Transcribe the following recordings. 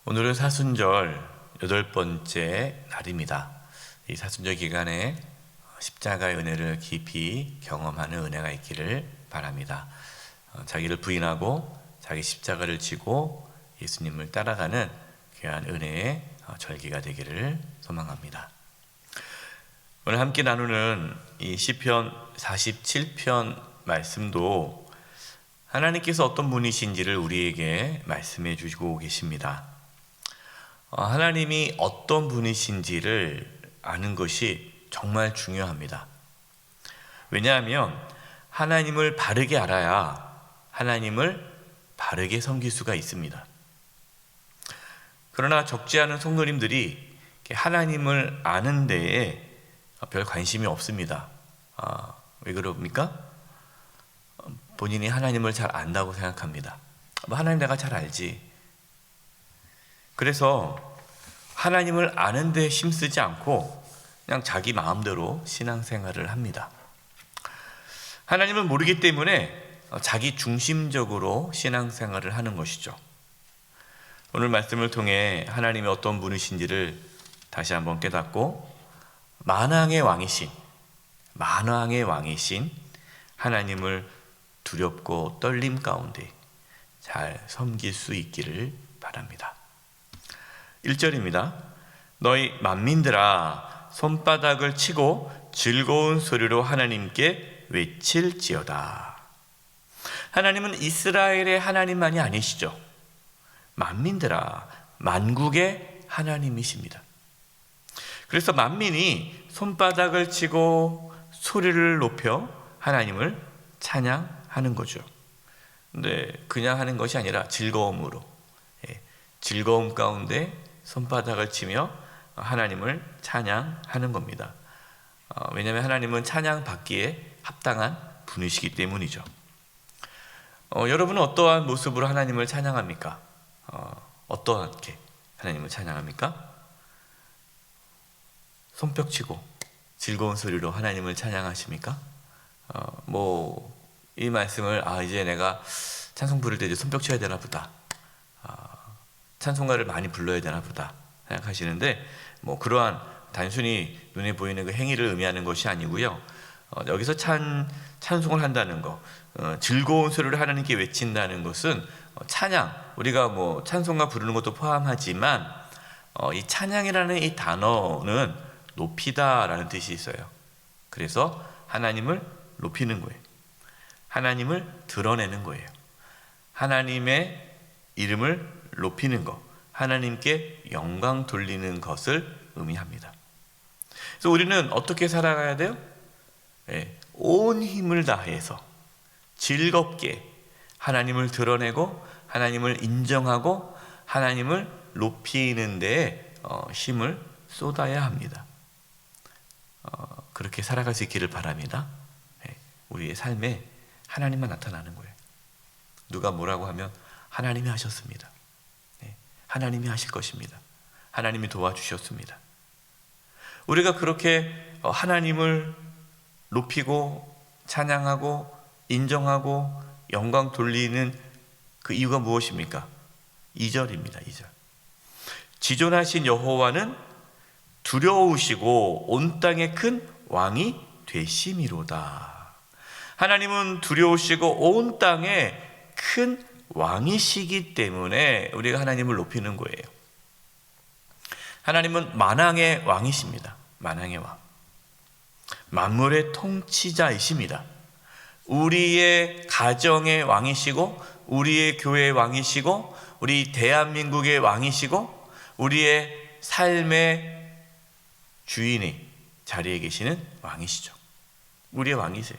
오늘은 사순절 8번째 날입니다. 이 사순절 기간에 십자가의 은혜를 깊이 경험하는 은혜가 있기를 바랍니다. 자기를 부인하고 자기 십자가를 지고 예수님을 따라가는 귀한 은혜의 절기가 되기를 소망합니다. 오늘 함께 나누는 이 시편 47편 말씀도 하나님께서 어떤 분이신지를 우리에게 말씀해 주시고 계십니다. 하나님이 어떤 분이신지를 아는 것이 정말 중요합니다. 왜냐하면 하나님을 바르게 알아야 하나님을 바르게 섬길 수가 있습니다. 그러나 적지 않은 성도님들이 하나님을 아는 데에 별 관심이 없습니다. 왜 그럽니까? 본인이 하나님을 잘 안다고 생각합니다. 하나님 내가 잘 알지. 그래서 하나님을 아는 데 힘쓰지 않고 그냥 자기 마음대로 신앙생활을 합니다. 하나님을 모르기 때문에 자기 중심적으로 신앙생활을 하는 것이죠. 오늘 말씀을 통해 하나님이 어떤 분이신지를 다시 한번 깨닫고 만왕의 왕이신 하나님을 두렵고 떨림 가운데 잘 섬길 수 있기를 바랍니다. 1절입니다. 너희 만민들아 손바닥을 치고 즐거운 소리로 하나님께 외칠지어다. 하나님은 이스라엘의 하나님만이 아니시죠. 만민들아, 만국의 하나님이십니다. 그래서 만민이 손바닥을 치고 소리를 높여 하나님을 찬양하는 거죠. 근데 그냥 하는 것이 아니라 즐거움으로, 즐거움 가운데 손바닥을 치며 하나님을 찬양하는 겁니다. 왜냐하면 하나님은 찬양받기에 합당한 분이시기 때문이죠. 여러분은 어떠한 모습으로 하나님을 찬양합니까? 어떠하게 하나님을 찬양합니까? 손뼉치고 즐거운 소리로 하나님을 찬양하십니까? 이 말씀을 이제 내가 찬송 부를 때 이제 손뼉 쳐야 되나 보다. 찬송가를 많이 불러야 되나 보다 생각하시는데 그러한 단순히 눈에 보이는 그 행위를 의미하는 것이 아니고요. 여기서 찬송을 한다는 거, 즐거운 소리를 하나님께 외친다는 것은 찬양, 우리가 찬송가 부르는 것도 포함하지만 이 찬양이라는 이 단어는 높이다라는 뜻이 있어요. 그래서 하나님을 높이는 거예요. 하나님을 드러내는 거예요. 하나님의 이름을 높이는 것, 하나님께 영광 돌리는 것을 의미합니다. 그래서 우리는 어떻게 살아가야 돼요? 온 힘을 다해서 즐겁게 하나님을 드러내고 하나님을 인정하고 하나님을 높이는 데에 힘을 쏟아야 합니다. 그렇게 살아갈 수 있기를 바랍니다. 우리의 삶에 하나님만 나타나는 거예요. 누가 뭐라고 하면 하나님이 하셨습니다. 하나님이 하실 것입니다. 하나님이 도와주셨습니다. 우리가 그렇게 하나님을 높이고 찬양하고 인정하고 영광 돌리는 그 이유가 무엇입니까? 2절입니다. 2절. 지존하신 여호와는 두려우시고 온 땅에 큰 왕이 되심이로다. 하나님은 두려우시고 온 땅에 큰 왕이시기 때문에 우리가 하나님을 높이는 거예요. 하나님은 만왕의 왕이십니다. 만왕의 왕. 만물의 통치자이십니다. 우리의 가정의 왕이시고 우리의 교회의 왕이시고 우리 대한민국의 왕이시고 우리의 삶의 주인이 자리에 계시는 왕이시죠. 우리의 왕이세요.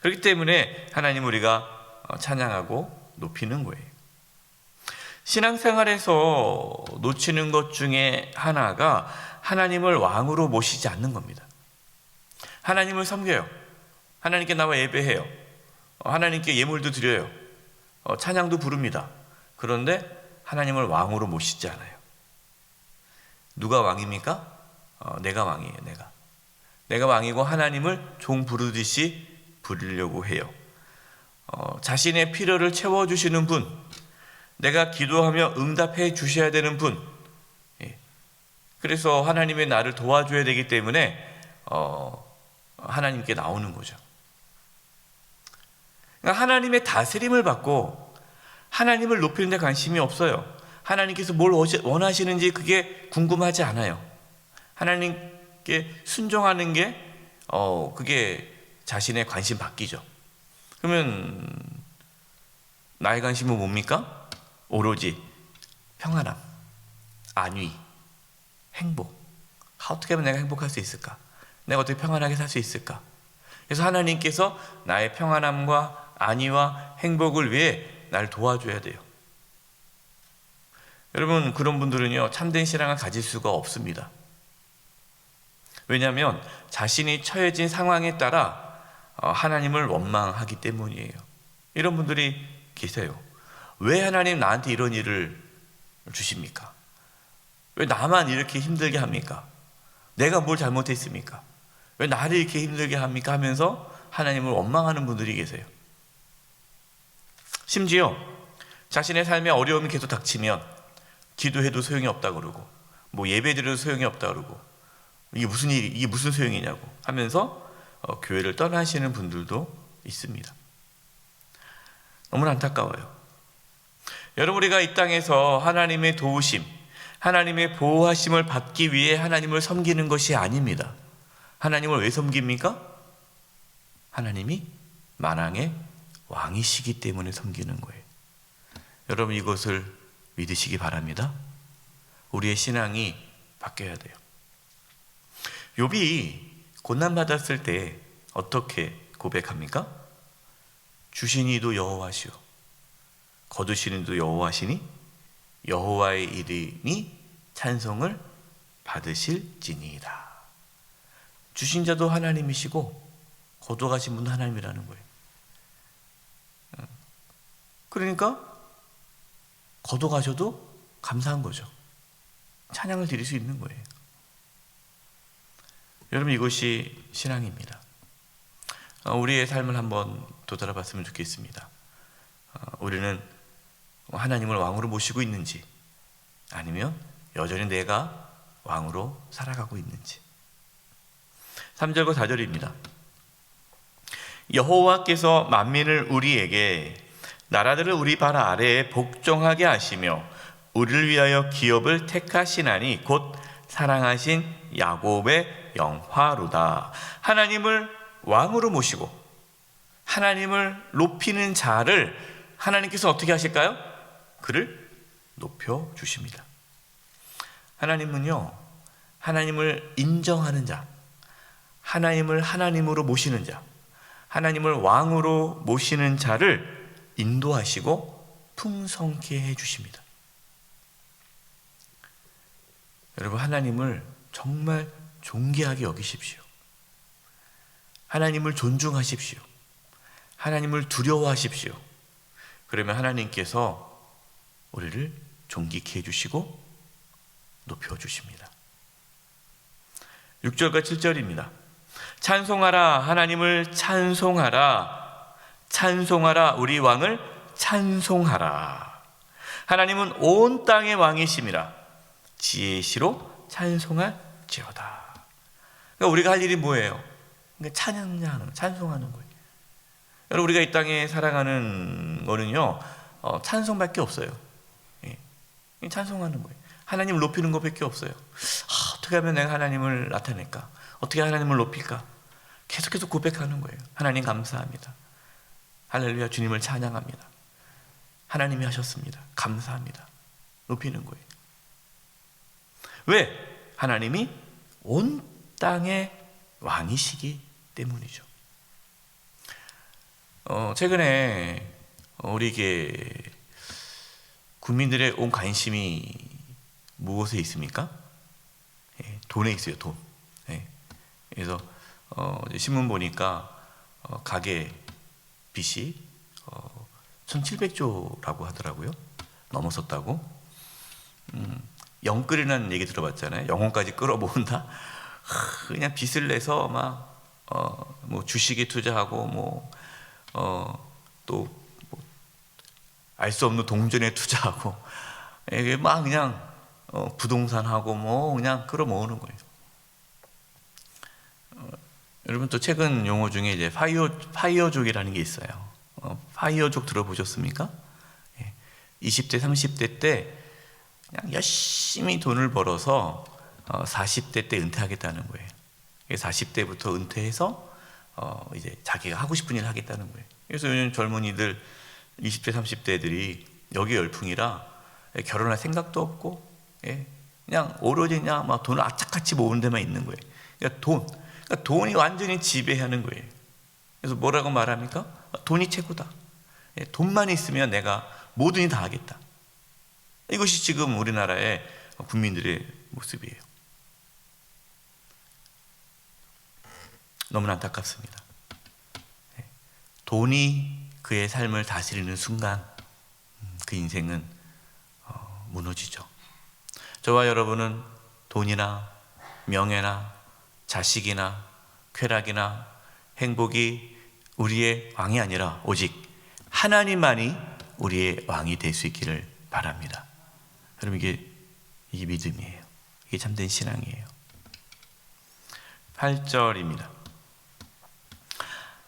그렇기 때문에 하나님 우리가 찬양하고 높이는 거예요. 신앙생활에서 놓치는 것 중에 하나가 하나님을 왕으로 모시지 않는 겁니다. 하나님을 섬겨요. 하나님께 나와 예배해요. 하나님께 예물도 드려요. 찬양도 부릅니다. 그런데 하나님을 왕으로 모시지 않아요. 누가 왕입니까? 내가 왕이에요. 내가 왕이고 하나님을 종 부르듯이 부르려고 해요. 자신의 필요를 채워주시는 분, 내가 기도하며 응답해 주셔야 되는 분. 예. 그래서 하나님의 나를 도와줘야 되기 때문에 하나님께 나오는 거죠. 그러니까 하나님의 다스림을 받고 하나님을 높이는 데 관심이 없어요. 하나님께서 뭘 원하시는지 그게 궁금하지 않아요. 하나님께 순종하는 게 그게 자신의 관심 바뀌죠. 그러면 나의 관심은 뭡니까? 오로지 평안함, 안위, 행복. 어떻게 하면 내가 행복할 수 있을까? 내가 어떻게 평안하게 살 수 있을까? 그래서 하나님께서 나의 평안함과 안위와 행복을 위해 날 도와줘야 돼요. 여러분, 그런 분들은요, 참된 신앙을 가질 수가 없습니다. 왜냐하면 자신이 처해진 상황에 따라 하나님을 원망하기 때문이에요. 이런 분들이 계세요. 왜 하나님 나한테 이런 일을 주십니까? 왜 나만 이렇게 힘들게 합니까? 내가 뭘 잘못했습니까? 왜 나를 이렇게 힘들게 합니까? 하면서 하나님을 원망하는 분들이 계세요. 심지어 자신의 삶에 어려움이 계속 닥치면 기도해도 소용이 없다 그러고, 예배드려도 소용이 없다 그러고, 이게 무슨 소용이냐고 하면서 교회를 떠나시는 분들도 있습니다. 너무나 안타까워요. 여러분, 우리가 이 땅에서 하나님의 도우심, 하나님의 보호하심을 받기 위해 하나님을 섬기는 것이 아닙니다. 하나님을 왜 섬깁니까? 하나님이 만왕의 왕이시기 때문에 섬기는 거예요. 여러분, 이것을 믿으시기 바랍니다. 우리의 신앙이 바뀌어야 돼요. 욥이 고난받았을 때 어떻게 고백합니까? 주신 이도 여호와시오, 거두신 이도 여호와시니 여호와의 이름이 찬송을 받으실지니이다. 주신 자도 하나님이시고 거두가신 분도 하나님이라는 거예요. 그러니까 거두가셔도 감사한 거죠. 찬양을 드릴 수 있는 거예요. 여러분, 이것이 신앙입니다. 우리의 삶을 한번 되돌아봤으면 좋겠습니다. 우리는 하나님을 왕으로 모시고 있는지, 아니면 여전히 내가 왕으로 살아가고 있는지. 3절과 4절입니다. 여호와께서 만민을 우리에게, 나라들을 우리 발 아래에 복종하게 하시며 우리를 위하여 기업을 택하시나니 곧 사랑하신 야곱의 영화로다. 하나님을 왕으로 모시고 하나님을 높이는 자를 하나님께서 어떻게 하실까요? 그를 높여주십니다. 하나님은요, 하나님을 인정하는 자, 하나님을 하나님으로 모시는 자, 하나님을 왕으로 모시는 자를 인도하시고 풍성케 해주십니다. 여러분, 하나님을 정말 존귀하게 여기십시오. 하나님을 존중하십시오. 하나님을 두려워하십시오. 그러면 하나님께서 우리를 존귀케 해주시고 높여주십니다. 6절과 7절입니다. 찬송하라, 하나님을 찬송하라. 찬송하라, 우리 왕을 찬송하라. 하나님은 온 땅의 왕이심이라. 지혜시로 찬송할지어다. 그러니까 우리가 할 일이 뭐예요? 그러니까 찬양하는, 찬송하는 거예요. 여러분, 우리가 이 땅에 살아가는 거는요, 찬송밖에 없어요. 예. 찬송하는 거예요. 하나님을 높이는 것밖에 없어요. 어떻게 하면 내가 하나님을 나타낼까? 어떻게 하나님을 높일까? 계속해서 고백하는 거예요. 하나님 감사합니다. 할렐루야, 주님을 찬양합니다. 하나님이 하셨습니다. 감사합니다. 높이는 거예요. 왜? 하나님이 온 땅의 왕이시기 때문이죠. 최근에 우리에게 국민들의 온 관심이 무엇에 있습니까? 돈에 있어요, 돈. 그래서 신문 보니까 가계 빚이 1700조라고 하더라고요. 넘어섰다고. 영끌이라는 얘기 들어봤잖아요. 영혼까지 끌어모은다. 그냥 빚을 내서 뭐 주식에 투자하고 또 알 수 없는 동전에 투자하고 이게 막 그냥 부동산하고 뭐 그냥 끌어모으는 거예요. 여러분 또 최근 용어 중에 이제 파이어족이라는 게 있어요. 파이어족 들어보셨습니까? 20대, 30대 때 그냥 열심히 돈을 벌어서 40대 때 은퇴하겠다는 거예요. 40대부터 은퇴해서 이제 자기가 하고 싶은 일을 하겠다는 거예요. 그래서 요즘 젊은이들 20대, 30대들이 여기 열풍이라 결혼할 생각도 없고 그냥 오로지 그냥 막 돈을 악착같이 모으는 데만 있는 거예요. 그러니까 돈이 완전히 지배하는 거예요. 그래서 뭐라고 말합니까? 돈이 최고다. 돈만 있으면 내가 뭐든지 다 하겠다. 이것이 지금 우리나라의 국민들의 모습이에요. 너무나 안타깝습니다. 돈이 그의 삶을 다스리는 순간 그 인생은 무너지죠. 저와 여러분은 돈이나 명예나 자식이나 쾌락이나 행복이 우리의 왕이 아니라 오직 하나님만이 우리의 왕이 될 수 있기를 바랍니다. 여러분 이게 믿음이에요. 이게 참된 신앙이에요. 8절입니다.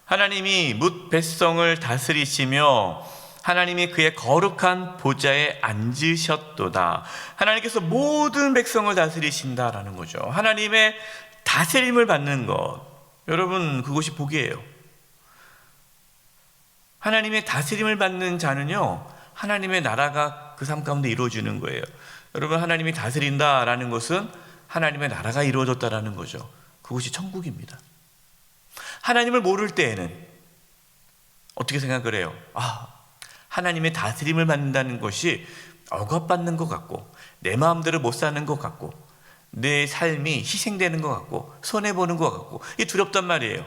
하나님이 뭇 백성을 다스리시며 하나님이 그의 거룩한 보좌에 앉으셨도다. 하나님께서 모든 백성을 다스리신다라는 거죠. 하나님의 다스림을 받는 것, 여러분 그것이 복이에요. 하나님의 다스림을 받는 자는요, 하나님의 나라가 그 삶 가운데 이루어지는 거예요. 여러분 하나님이 다스린다라는 것은 하나님의 나라가 이루어졌다라는 거죠. 그것이 천국입니다. 하나님을 모를 때에는 어떻게 생각을 해요? 하나님의 다스림을 받는다는 것이 억압받는 것 같고 내 마음대로 못 사는 것 같고 내 삶이 희생되는 것 같고 손해보는 것 같고 이게 두렵단 말이에요.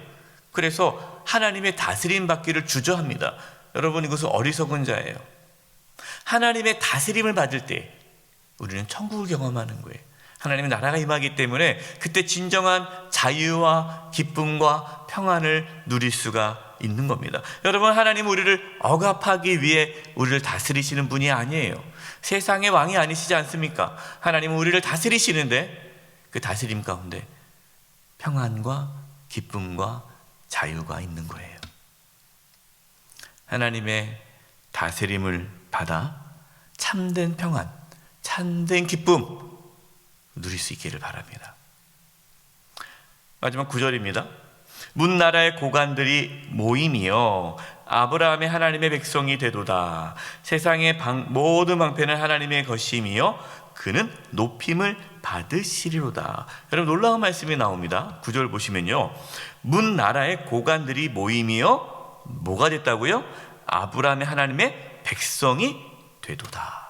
그래서 하나님의 다스림 받기를 주저합니다. 여러분 이것은 어리석은 자예요. 하나님의 다스림을 받을 때 우리는 천국을 경험하는 거예요. 하나님의 나라가 임하기 때문에 그때 진정한 자유와 기쁨과 평안을 누릴 수가 있는 겁니다. 여러분 하나님은 우리를 억압하기 위해 우리를 다스리시는 분이 아니에요. 세상의 왕이 아니시지 않습니까? 하나님은 우리를 다스리시는데 그 다스림 가운데 평안과 기쁨과 자유가 있는 거예요. 하나님의 다스림을 받아 참된 평안, 참된 기쁨 누릴 수 있기를 바랍니다. 마지막 9절입니다. 문 나라의 고관들이 모임이여 아브라함의 하나님의 백성이 되도다. 세상의 모든 방패는 하나님의 것임이여 그는 높임을 받으시리로다. 여러분 놀라운 말씀이 나옵니다. 9절 보시면요, 문 나라의 고관들이 모임이여 뭐가 됐다고요? 아브라함의 하나님의 백성이 되도다.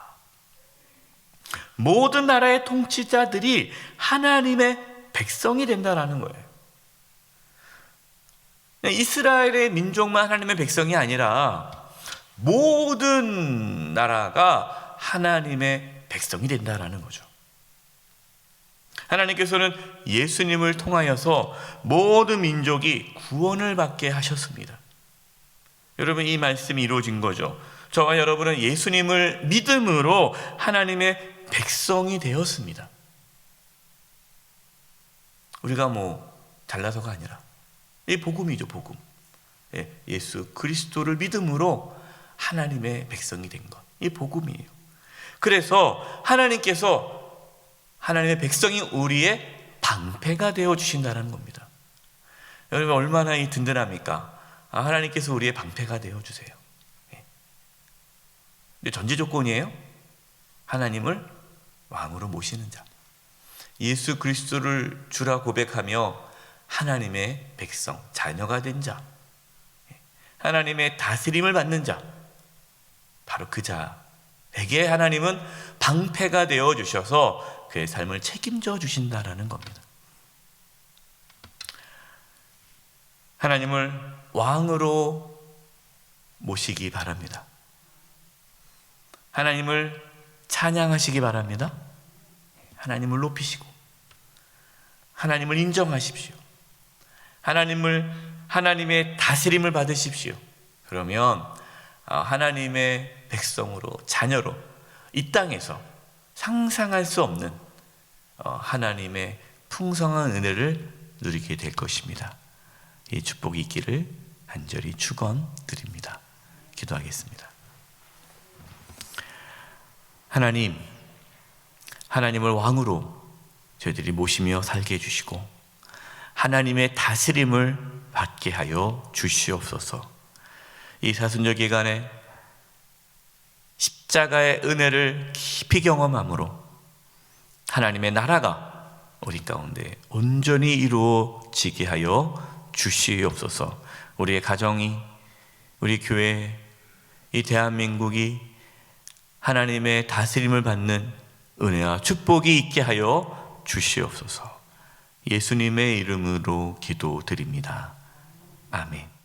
모든 나라의 통치자들이 하나님의 백성이 된다라는 거예요. 이스라엘의 민족만 하나님의 백성이 아니라 모든 나라가 하나님의 백성이 된다라는 거죠. 하나님께서는 예수님을 통하여서 모든 민족이 구원을 받게 하셨습니다. 여러분 이 말씀이 이루어진 거죠. 저와 여러분은 예수님을 믿음으로 하나님의 백성이 되었습니다. 우리가 잘나서가 아니라 이 복음이죠, 복음. 예수 그리스도를 믿음으로 하나님의 백성이 된 것, 이 복음이에요. 그래서 하나님께서 하나님의 백성이 우리의 방패가 되어 주신다는 겁니다. 여러분 얼마나 든든합니까? 하나님께서 우리의 방패가 되어 주세요. 근데 전제 조건이에요. 하나님을 왕으로 모시는 자, 예수 그리스도를 주라 고백하며 하나님의 백성, 자녀가 된 자, 하나님의 다스림을 받는 자, 바로 그 자에게 하나님은 방패가 되어 주셔서 그의 삶을 책임져 주신다라는 겁니다. 하나님을 왕으로 모시기 바랍니다. 하나님을 찬양하시기 바랍니다. 하나님을 높이시고 하나님을 인정하십시오. 하나님의 다스림을 받으십시오. 그러면 하나님의 백성으로, 자녀로 이 땅에서 상상할 수 없는 하나님의 풍성한 은혜를 누리게 될 것입니다. 이 축복이 있기를 간절히 축원드립니다. 기도하겠습니다. 하나님을 왕으로 저희들이 모시며 살게 해주시고 하나님의 다스림을 받게 하여 주시옵소서. 이 사순절 기간에 십자가의 은혜를 깊이 경험함으로 하나님의 나라가 우리 가운데 온전히 이루어지게 하여 주시옵소서. 우리의 가정이, 우리 교회, 이 대한민국이 하나님의 다스림을 받는 은혜와 축복이 있게 하여 주시옵소서. 예수님의 이름으로 기도드립니다. 아멘.